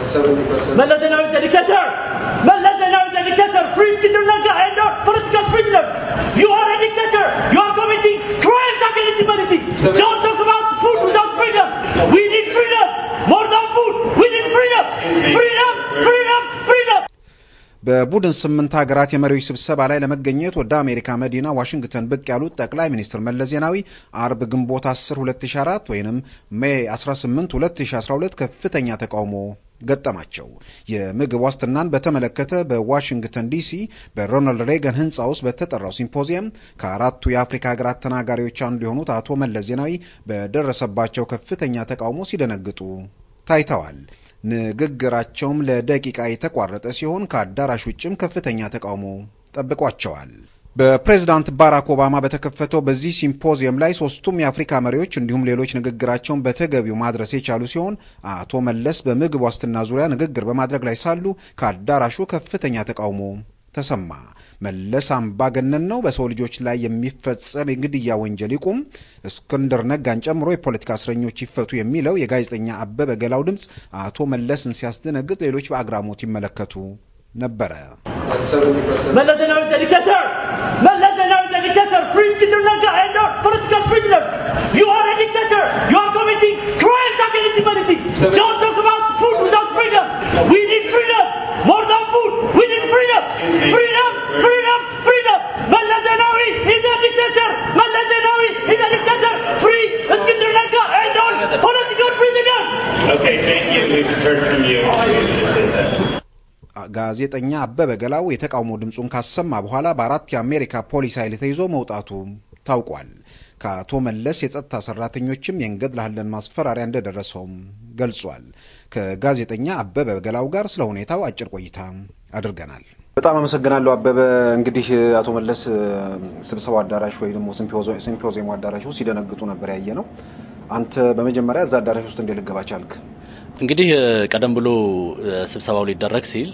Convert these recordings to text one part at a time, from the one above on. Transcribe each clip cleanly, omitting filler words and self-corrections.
Mallas Zenawi is a dictator. Mallas Zenawi is a dictator. Free Skinner Naga and not political prisoner. You are a dictator. You are committing crimes against humanity. Don't talk about food without freedom. We need freedom. More than food. We need freedom. Freedom. Freedom. Freedom. በቡድን 8 ሀገራት የመሪዎች ስብሰባ ላይ ለመገኘት ወደ አሜሪካ መዲና ዋሽንግተን ብቅ ያሉት ጠቅላይ ሚኒስትር መለስ ዜናዊ አርብ ግንቦት 10 2004 ወይንም ሜይ 18 2012 ከፍተኛ ተቃውሞ ገጠማቸው። የምግብ ዋስትናን በተመለከተ በዋሽንግተን ዲሲ በሮናልድ ሬገን ህንጻ ውስጥ በተጠራው ሲምፖዚየም ከአራቱ የአፍሪካ ሀገራት ተናጋሪዎች አንዱ የሆኑት አቶ መለስ ዜናዊ በደረሰባቸው ከፍተኛ ተቃውሞ ሲደነግጡ ታይተዋል። ንግግራቸውም ለደቂቃ የተቋረጠ ሲሆን ከአዳራሽ ውጭም ከፍተኛ ተቃውሞ ጠብቋቸዋል። በፕሬዝዳንት ባራክ ኦባማ በተከፈተው በዚህ ሲምፖዚየም ላይ ሶስቱም የአፍሪካ መሪዎች እንዲሁም ሌሎች ንግግራቸውን በተገቢው ማድረስ የቻሉ ሲሆን አቶ መለስ በምግብ ዋስትና ዙሪያ ንግግር በማድረግ ላይ ሳሉ ከአዳራሹ ከፍተኛ ተቃውሞ ተሰማ። መለስ አምባገነን ነው፣ በሰው ልጆች ላይ የሚፈጸም የግድያ ወንጀል ይቁም፣ እስክንድር ነጋን ጨምሮ የፖለቲካ እስረኞች ይፈቱ የሚለው የጋዜጠኛ አበበ ገላው ድምጽ አቶ መለስን ሲያስደነግጥ ሌሎች በአግራሞት ይመለከቱ ነበር። Mallas Zenawi is a dictator. Mallas Zenawi is a dictator. Free Skinner Naga and not political prisoner. You are a dictator. You are committing crimes against humanity. Don't talk about food without freedom. We need freedom. More than food. We need freedom. Freedom. Freedom. Freedom. Mallas Zenawi is a dictator. Mallas Zenawi is a dictator. Free Skinner Naga and all political prisoners. Okay, thank you. We've heard from you. ጋዜጠኛ አበበ ገላው የተቃውሞ ድምጹን ካሰማ በኋላ በአራት የአሜሪካ ፖሊስ ኃይል ተይዞ መውጣቱ ታውቋል። ከአቶ መለስ የጸጥታ ሰራተኞችም የንገድልሃለን ማስፈራሪያ እንደደረሰውም ገልጿል። ከጋዜጠኛ አበበ ገላው ጋር ስለ ሁኔታው አጭር ቆይታ አድርገናል። በጣም አመሰግናለሁ አበበ። እንግዲህ አቶ መለስ ስብሰባው አዳራሽ ወይ ደግሞ ሲምፖዚየም አዳራሽ ውስጥ ሲደነግጡ ነበር ያየነው። አንተ በመጀመሪያ እዛ አዳራሽ ውስጥ እንደልገባ ቻልክ? እንግዲህ ቀደም ብሎ ስብሰባው ሊደረግ ሲል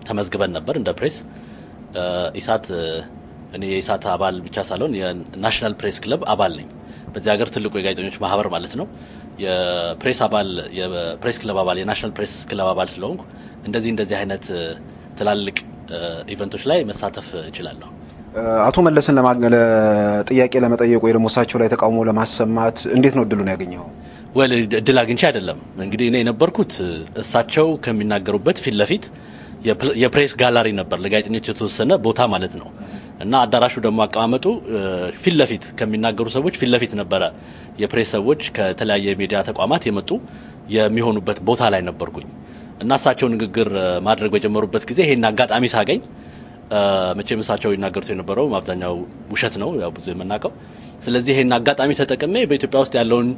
ተመዝግበን ነበር እንደ ፕሬስ ኢሳት እኔ የኢሳት አባል ብቻ ሳልሆን የናሽናል ፕሬስ ክለብ አባል ነኝ። በዚህ ሀገር ትልቁ የጋዜጠኞች ማህበር ማለት ነው። የፕሬስ አባል የፕሬስ ክለብ አባል የናሽናል ፕሬስ ክለብ አባል ስለሆንኩ እንደዚህ አይነት ትላልቅ ኢቨንቶች ላይ መሳተፍ እችላለሁ። አቶ መለስን ለጥያቄ ለመጠየቅ ወይ ደግሞ እሳቸው ላይ ተቃውሞ ለማሰማት እንዴት ነው እድሉን ያገኘው? ወል እድል አግኝቼ አይደለም። እንግዲህ እኔ የነበርኩት እሳቸው ከሚናገሩበት ፊት ለፊት የፕሬስ ጋላሪ ነበር ለጋዜጠኞች የተወሰነ ቦታ ማለት ነው። እና አዳራሹ ደግሞ አቀማመጡ ፊት ለፊት ከሚናገሩ ሰዎች ፊት ለፊት ነበረ። የፕሬስ ሰዎች ከተለያየ ሚዲያ ተቋማት የመጡ የሚሆኑበት ቦታ ላይ ነበርኩኝ። እና እሳቸው ንግግር ማድረግ በጀመሩበት ጊዜ ይሄን አጋጣሚ ሳገኝ መቼም እሳቸው ይናገሩት የነበረው አብዛኛው ውሸት ነው ያው ብዙ የምናውቀው። ስለዚህ ይሄን አጋጣሚ ተጠቅሜ በኢትዮጵያ ውስጥ ያለውን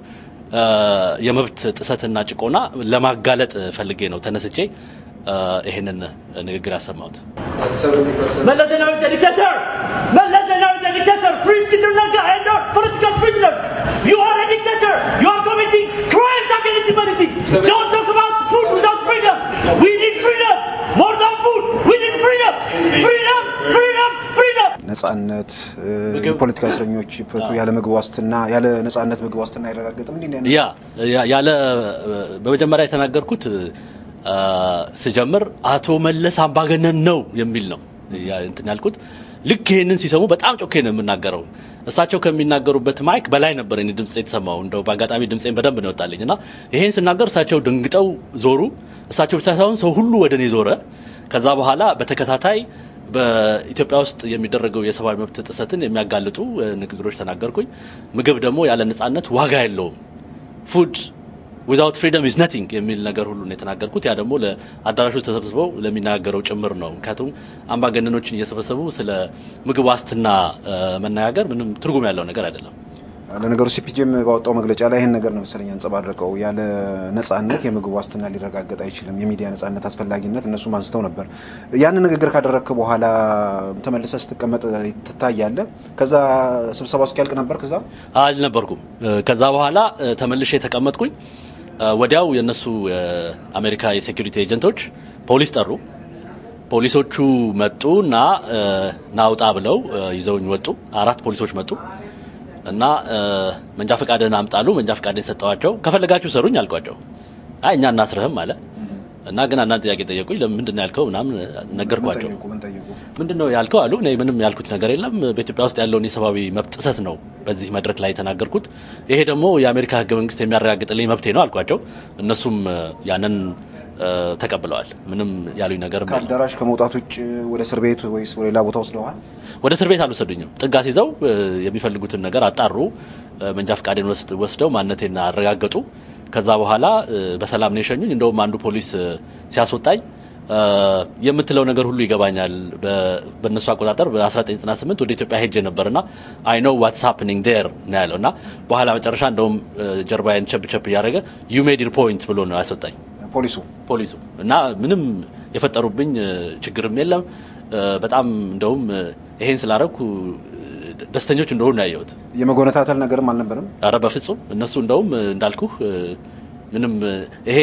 የመብት ጥሰትና ጭቆና ለማጋለጥ ፈልጌ ነው ተነስቼ ይሄንን ንግግር ያሰማሁት። Mallas Zenawi is a dictator. Mallas Zenawi is a dictator. Free Skinner Naga and not political prisoner. You are a dictator. You are committing crimes against humanity. Don't talk about food without freedom. We need freedom. More than food. We need freedom. Freedom. Freedom. Freedom. ነጻነት ፖለቲካ እስረኞች ይፈቱ ያለ ምግብ ዋስትና ያለ ነጻነት ምግብ ዋስትና ይረጋገጥም እንዴ? ያለ በመጀመሪያ የተናገርኩት ስጀምር አቶ መለስ አምባገነን ነው የሚል ነው እንትን ያልኩት። ልክ ይሄንን ሲሰሙ በጣም ጮኬ ነው የምናገረው። እሳቸው ከሚናገሩበት ማይክ በላይ ነበር እኔ ድምጽ የተሰማው። እንደው በአጋጣሚ ድምጽን በደንብ ነው ወጣልኝና ይሄን ስናገር እሳቸው ድንግጠው ዞሩ። እሳቸው ብቻ ሳይሆን ሰው ሁሉ ወደኔ ዞረ። ከዛ በኋላ በተከታታይ በኢትዮጵያ ውስጥ የሚደረገው የሰብአዊ መብት ጥሰትን የሚያጋልጡ ንግግሮች ተናገርኩኝ። ምግብ ደግሞ ያለ ነጻነት ዋጋ የለውም። ፉድ without freedom is nothing የሚል ነገር ሁሉ ነው የተናገርኩት። ያ ደግሞ ለአዳራሹ ተሰብስበው ለሚናገረው ጭምር ነው። ምክንያቱም አምባገነኖችን እየሰበሰቡ ስለ ምግብ ዋስትና መናገር ምንም ትርጉም ያለው ነገር አይደለም። ለነገሩ ሲፒጄም ባወጣው መግለጫ ላይ ይሄን ነገር ነው መሰለኝ አንጸባረቀው። ያለ ነጻነት የምግብ ዋስትና ሊረጋገጥ አይችልም፣ የሚዲያ ነጻነት አስፈላጊነት እነሱ ማንስተው ነበር። ያን ንግግር ካደረክ በኋላ ተመልሰህ ስትቀመጥ ትታያለህ። ከዛ ስብሰባው እስኪያልቅ ነበር? ከዛ አልነበርኩም። ከዛ በኋላ ተመልሼ ተቀመጥኩኝ። ወዲያው የነሱ አሜሪካ የሴኩሪቲ ኤጀንቶች ፖሊስ ጠሩ። ፖሊሶቹ መጡና ናውጣ ብለው ይዘውኝ ወጡ። አራት ፖሊሶች መጡ እና መንጃ ፈቃድን አምጣሉ። መንጃ ፈቃድን ሰጣዋቸው። ከፈለጋችሁ ሰሩኝ አልኳቸው። አይ እኛ እናስረህም አለ። እና ግን አንድ ጥያቄ ጠየቁኝ ለምንድነው ያልከው ምናምን ነገርኳቸው ምንድነው ያልከው አሉ እኔ ምንም ያልኩት ነገር የለም በኢትዮጵያ ውስጥ ያለውን የሰብአዊ መብት ጥሰት ነው በዚህ መድረክ ላይ ተናገርኩት ይሄ ደግሞ የአሜሪካ ህገ መንግስት የሚያረጋግጥልኝ መብቴ ነው አልኳቸው እነሱም ያንን ተቀብለዋል ምንም ያሉኝ ነገር ማለት ነው ከአዳራሽ ከመውጣት ውጭ ወደ እስር ቤት ወይስ ወደ ሌላ ቦታ ወስደዋል ወደ እስር ቤት አልወሰዱኝም ጥጋት ይዘው የሚፈልጉትን ነገር አጣሩ መንጃ ፈቃዴን ወስደው ማንነቴን አረጋገጡ ከዛ በኋላ በሰላም ነው የሸኙኝ እንደውም አንዱ ፖሊስ ሲያስወጣኝ የምትለው ነገር ሁሉ ይገባኛል በእነሱ አቆጣጠር በ1998 ወደ ኢትዮጵያ ሄጄ ነበርና I know what's happening there ነው ያለውና በኋላ መጨረሻ እንደውም ጀርባዬን ቸብቸብ ያደረገ you made your point ብሎ ነው ያስወጣኝ ፖሊሱ እና ምንም የፈጠሩብኝ ችግርም የለም በጣም እንደውም ይሄን ስላረኩ ደስተኞች እንደሆኑ ያየሁት የመጎነታተል ነገርም አልነበረም አረ በፍጹም እነሱ እንደውም እንዳልኩ ምንም ይሄ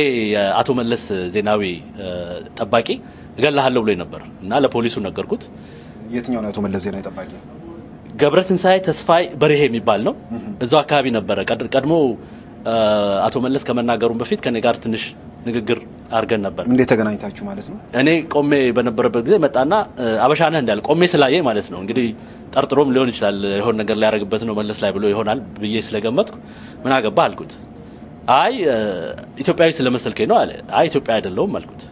አቶ መለስ ዜናዊ ጠባቂ እገላሃለሁ ብሎ ነበር እና ለፖሊሱ ነገርኩት የትኛው ነው አቶ መለስ ዜናዊ ጠባቂ ገብረትንሳይ ተስፋይ በርሄ የሚባል ነው እዛው አካባቢ ነበር ቀድሞ አቶ መለስ ከመናገሩን በፊት ከኔ ጋር ትንሽ ንግግር አርገን ነበር እንዴት ተገናኝታችሁ ማለት ነው እኔ ቆሜ በነበረበት ጊዜ መጣና አበሻነህ እንዳለ ቆሜ ስላየ ማለት ነው እንግዲህ ጠርጥሮም ሊሆን ይችላል ይሆን ነገር ላይ ያረጋግበት ነው መለስ ላይ ብሎ ይሆናል ብዬ ስለገመትኩ ምን አገባ አልኩት አይ ኢትዮጵያዊ ስለመሰልከኝ ነው አለ አይ ኢትዮጵያ አይደለም አልኩት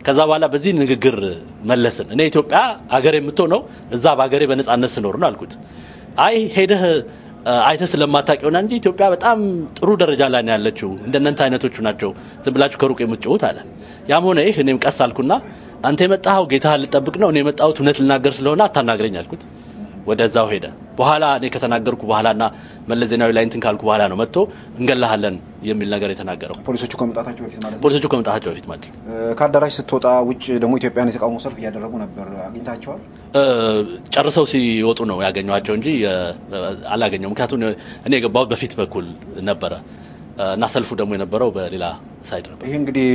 ከዛ በኋላ በዚህ ንግግር መለስን እኔ ኢትዮጵያ ሀገር የምትሆነው እዛ በሀገሬ በነጻነት ስኖር ነው አልኩት አይ ሄደህ አይተ ስለማታውቂውና እንጂ ኢትዮጵያ በጣም ጥሩ ደረጃ ላይ ነው ያለችው እንደነንተ አይነቶቹ ናቸው ዝም ብላችሁ ከሩቅ የምትጮሁት አለ ያም ሆነ ይሄ እኔም ቀሳልኩና አንተ የመጣው ጌታህ ልጠብቅ ነው እኔ የመጣሁት እውነት ልናገር ስለሆነ አታናግረኝ አልኩት ወደዛው ሄደ በኋላ እኔ ከተናገርኩ በኋላና መለስ ዜናዊ ላይ እንትን ካልኩ በኋላ ነው መጥቶ እንገላሃለን የሚል ነገር የተናገረው ፖሊሶቹ ከመጣታቸው በፊት ማለት ነው ፖሊሶቹ ከመጣታቸው በፊት ማለት ነው ከአዳራሽ ስትወጣ ውጭ ደግሞ ኢትዮጵያን የተቃውሞ ሰልፍ ያደረጉ ነበር አግኝታቸዋል ጨርሰው ሲወጡ ነው ያገኘዋቸው እንጂ አላገኘው ምክንያቱም እኔ የገባው በፊት በኩል ነበር እና ሰልፉ ደግሞ የነበረው በሌላ ሳይድ ነበር ይሄ እንግዲህ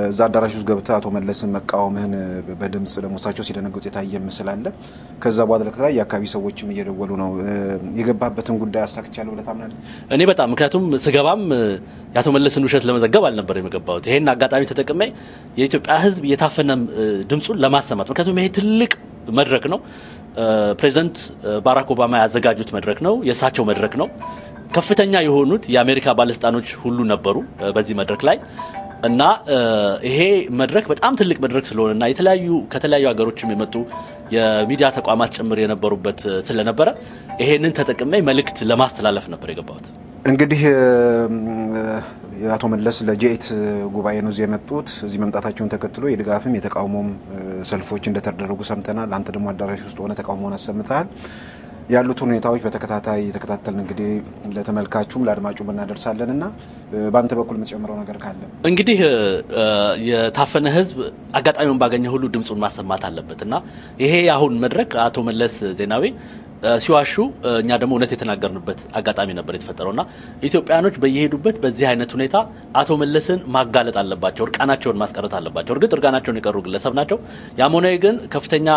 እዛ አዳራሽ ውስጥ ገብተህ አቶ መለስን መቃወምህን በድምጽ ለሞሳቸው ሲደነግጡ የታየ ምስል አለ ከዛ በኋላ ለተለያየ አካባቢ ሰዎችም እየደወሉ ነው የገባበትን ጉዳይ አሳክቻለሁ ለታምናለህ እኔ በጣም ምክንያቱም ስገባም ያቶ መለስን ውሸት ለመዘገብ አልነበር የመገባሁት ይሄን አጋጣሚ ተጠቅሜ የኢትዮጵያ ህዝብ የታፈነ ድምጹን ለማሰማት ምክንያቱም ይሄ ትልቅ መድረክ ነው ፕሬዝዳንት ባራክ ኦባማ ያዘጋጁት መድረክ ነው የሳቸው መድረክ ነው ከፍተኛ የሆኑት የአሜሪካ ባለስልጣኖች ሁሉ ነበሩ በዚህ መድረክ ላይ እና ይሄ መድረክ በጣም ትልቅ መድረክ ስለሆነና ከተለያዩ ሀገሮችም የመጡ የሚዲያ ተቋማት ጭምር የነበሩበት ስለነበረ ይሄንን ተጠቅሜ መልእክት ለማስተላለፍ ነበር የገባሁት እንግዲህ አቶ መለስ ለጄት ጉባኤ ነው የመጡት እዚህ መምጣታቸውን ተከትሎ የድጋፍም የተቃውሞም ሰልፎች እንደተደረጉ ሰምተናል አንተ ደግሞ አዳራሽ ውስጥ ሆነ ተቃውሞውን አሰምተሃል ያሉት ሁኔታዎች በተከታታይ ተከታተልን እንግዲህ ለተመልካቹም ለአድማጩም እናደርሳለንና ባንተ በኩል መጨመረው ነገር ካለ እንግዲህ የታፈነ ህዝብ አጋጣሚውን ባገኘ ሁሉ ድምጹን ማሰማት አለበትና ይሄ አሁን መድረክ አቶ መለስ ዜናዊ ሲዋሹ እኛ ደግሞ እውነት የተናገርንበት አጋጣሚ ነበር የተፈጠረውና ኢትዮጵያኖች በየሄዱበት በዚህ አይነት ሁኔታ አቶ መለስን ማጋለጥ አለባቸው እርቃናቸውን ማስቀረት አለባቸው እርግጥ እርቃናቸውን የቀሩ ግለሰብ ናቸው ያሞኔ ግን ከፍተኛ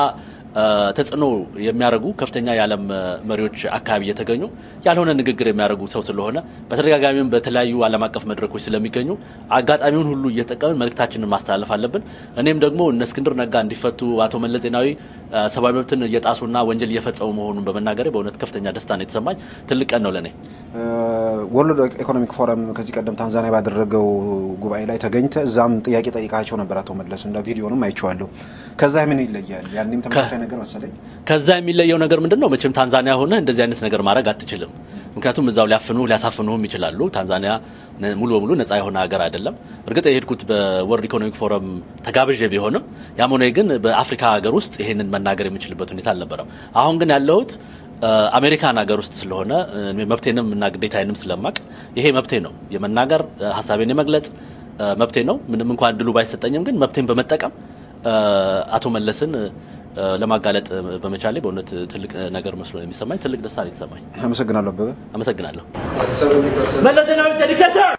ተጽዕኖ የሚያረጉ ከፍተኛ የዓለም መሪዎች አካባቢ የተገኙ ያልሆነ ንግግር የሚያረጉ ሰው ስለሆነ በተደጋጋሚም በተለያዩ ዓለም አቀፍ መድረኮች ስለሚገኙ አጋጣሚውን ሁሉ እየተጠቀምን መልእክታችንን ማስተላለፍ አለብን እኔም ደግሞ እነ እስክንድር ነጋ እንዲፈቱ አቶ መለስ ዜናዊ ሰብአዊ መብትን እየጣሱና ወንጀል እየፈጸሙ መሆኑን በመናገር በእውነት ከፍተኛ ደስታ ነው የተሰማኝ ትልቅ ቀን ነው ለኔ ወርልድ ኢኮኖሚክ ፎረም ከዚህ ቀደም ታንዛኒያ ባደረገው ጉባኤ ላይ ተገኝተ እዛም ጥያቄ ጠይቃቸው ነበር አቶ መለስ እንደ ቪዲዮንም አይቼዋለሁ ከዛ ምን ይለያል ያንንም ተመሳሳይ ነገር መሰለኝ ከዛ የሚለየው ነገር ምንድነው መቼም ታንዛኒያ ሆነ እንደዚህ አይነት ነገር ማድረግ አትችልም ምክንያቱም እዛው ሊያሳፍኑም ይችላሉ ታንዛኒያ ሙሉ በሙሉ ነፃ የሆነ ሀገር አይደለም እርግጥ የሄድኩት በወርልድ ኢኮኖሚክ ፎረም ተጋብዤ ቢሆንም ያሞኔ ግን በአፍሪካ ሀገር ውስጥ ይሄንን መናገር የሚችልበት ሁኔታ አልነበረም አሁን ግን ያለሁት አሜሪካን ሀገር ውስጥ ስለሆነ መብቴንም እና ግዴታዬንም ስለማቅ ይሄ መብቴ ነው የመናገር ሐሳቤን የመግለጽ መብቴ ነው ምንም እንኳን ድሉ ባይሰጠኝም ግን መብቴን በመጠቀም አቶ መለስን ለማጋለጥ በመቻሌ በእውነት ትልቅ ነገር መስሎ የሚሰማኝ ትልቅ ደስታ ነው የተሰማኝ አመሰግናለሁ አበበ አመሰግናለሁ መለስ ዜናዊ ዴዲኬተር